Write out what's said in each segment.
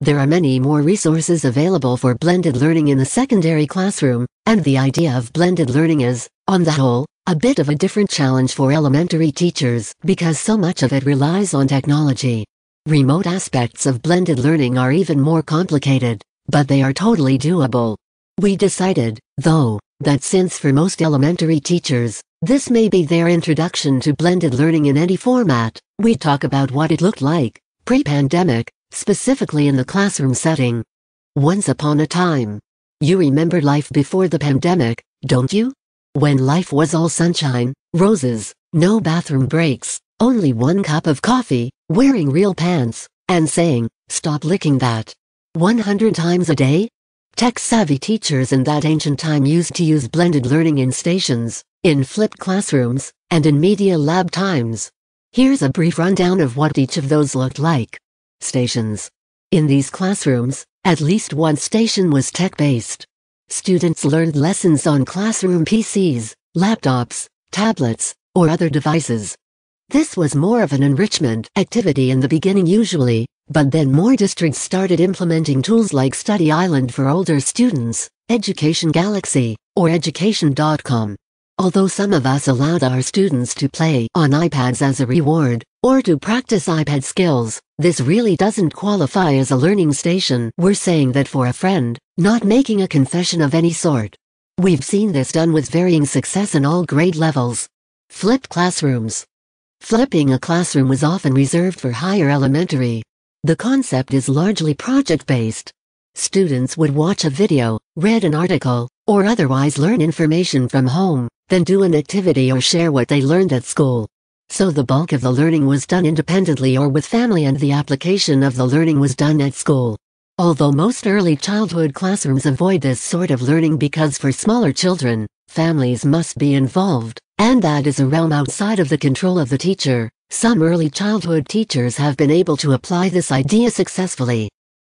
There are many more resources available for blended learning in the secondary classroom, and the idea of blended learning is, on the whole, a bit of a different challenge for elementary teachers because so much of it relies on technology. Remote aspects of blended learning are even more complicated, but they are totally doable. We decided, though, that since for most elementary teachers, this may be their introduction to blended learning in any format, we'd talk about what it looked like, pre-pandemic, specifically in the classroom setting. Once upon a time. You remember life before the pandemic, don't you? When life was all sunshine, roses, no bathroom breaks, only one cup of coffee, wearing real pants, and saying, "Stop licking that." 100 times a day? Tech-savvy teachers in that ancient time used to use blended learning in stations, in flipped classrooms, and in media lab times. Here's a brief rundown of what each of those looked like. Stations. In these classrooms, at least one station was tech-based. Students learned lessons on classroom PCs, laptops, tablets, or other devices. This was more of an enrichment activity in the beginning usually, but then more districts started implementing tools like Study Island for older students, Education Galaxy, or Education.com. Although some of us allowed our students to play on iPads as a reward, or to practice iPad skills, this really doesn't qualify as a learning station. We're saying that for a friend, not making a confession of any sort. We've seen this done with varying success in all grade levels. Flipped classrooms. Flipping a classroom was often reserved for higher elementary. The concept is largely project-based. Students would watch a video, read an article, or otherwise learn information from home, then do an activity or share what they learned at school. So the bulk of the learning was done independently or with family and the application of the learning was done at school. Although most early childhood classrooms avoid this sort of learning because for smaller children, families must be involved, and that is a realm outside of the control of the teacher, some early childhood teachers have been able to apply this idea successfully.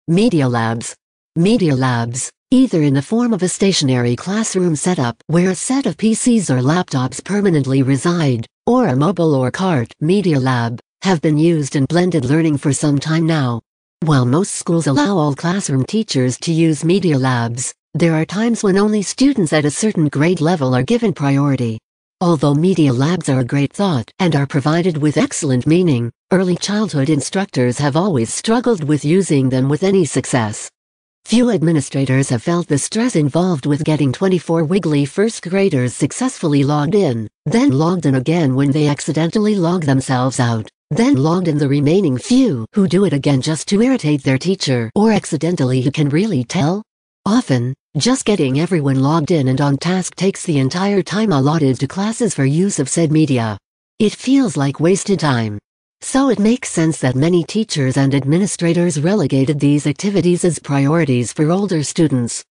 Media labs. Media labs, either in the form of a stationary classroom setup where a set of PCs or laptops permanently reside, or a mobile or cart media lab, have been used in blended learning for some time now. While most schools allow all classroom teachers to use media labs, there are times when only students at a certain grade level are given priority. Although media labs are a great thought and are provided with excellent meaning, early childhood instructors have always struggled with using them with any success. Few administrators have felt the stress involved with getting 24 wiggly first graders successfully logged in, then logged in again when they accidentally log themselves out, then logged in the remaining few who do it again just to irritate their teacher or accidentally. Who can really tell? Often, just getting everyone logged in and on task takes the entire time allotted to classes for use of said media. It feels like wasted time. So it makes sense that many teachers and administrators relegated these activities as priorities for older students.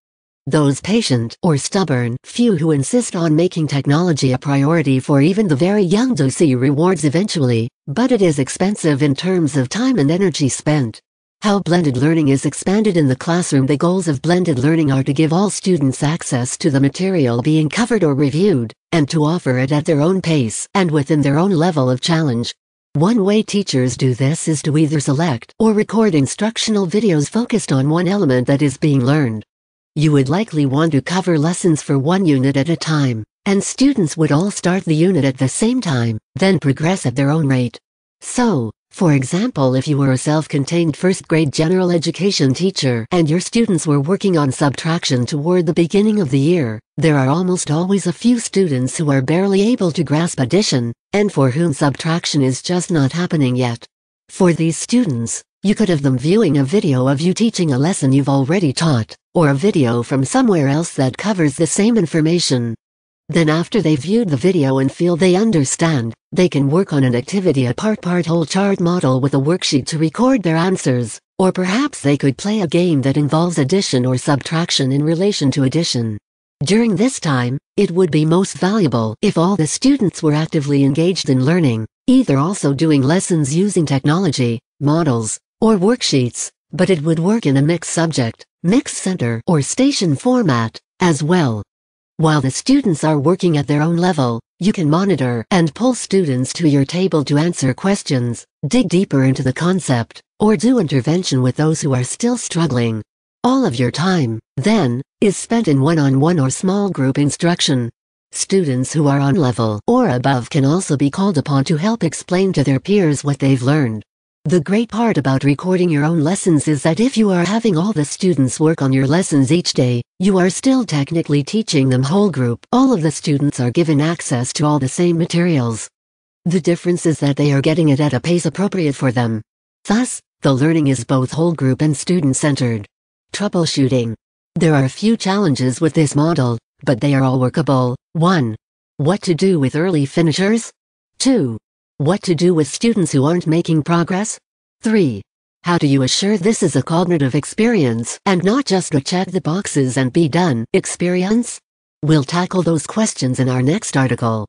Those patient or stubborn few who insist on making technology a priority for even the very young do see rewards eventually, but it is expensive in terms of time and energy spent. How blended learning is expanded in the classroom. The goals of blended learning are to give all students access to the material being covered or reviewed, and to offer it at their own pace and within their own level of challenge. One way teachers do this is to either select or record instructional videos focused on one element that is being learned. You would likely want to cover lessons for one unit at a time, and students would all start the unit at the same time, then progress at their own rate. So, for example, if you were a self-contained first-grade general education teacher and your students were working on subtraction toward the beginning of the year, there are almost always a few students who are barely able to grasp addition, and for whom subtraction is just not happening yet. For these students, you could have them viewing a video of you teaching a lesson you've already taught, or a video from somewhere else that covers the same information. Then after they've viewed the video and feel they understand, they can work on an activity, a part-whole chart model with a worksheet to record their answers, or perhaps they could play a game that involves addition or subtraction in relation to addition. During this time, it would be most valuable if all the students were actively engaged in learning, either also doing lessons using technology, models, or worksheets, but it would work in a mixed subject, mixed center, or station format, as well. While the students are working at their own level, you can monitor and pull students to your table to answer questions, dig deeper into the concept, or do intervention with those who are still struggling. All of your time, then, is spent in one-on-one or small group instruction. Students who are on level or above can also be called upon to help explain to their peers what they've learned. The great part about recording your own lessons is that if you are having all the students work on your lessons each day, you are still technically teaching them whole group. All of the students are given access to all the same materials. The difference is that they are getting it at a pace appropriate for them. Thus, the learning is both whole group and student-centered. Troubleshooting. There are a few challenges with this model, but they are all workable. 1. What to do with early finishers? 2. What to do with students who aren't making progress? 3. How do you assure this is a cognitive experience and not just a check the boxes and be done experience? We'll tackle those questions in our next article.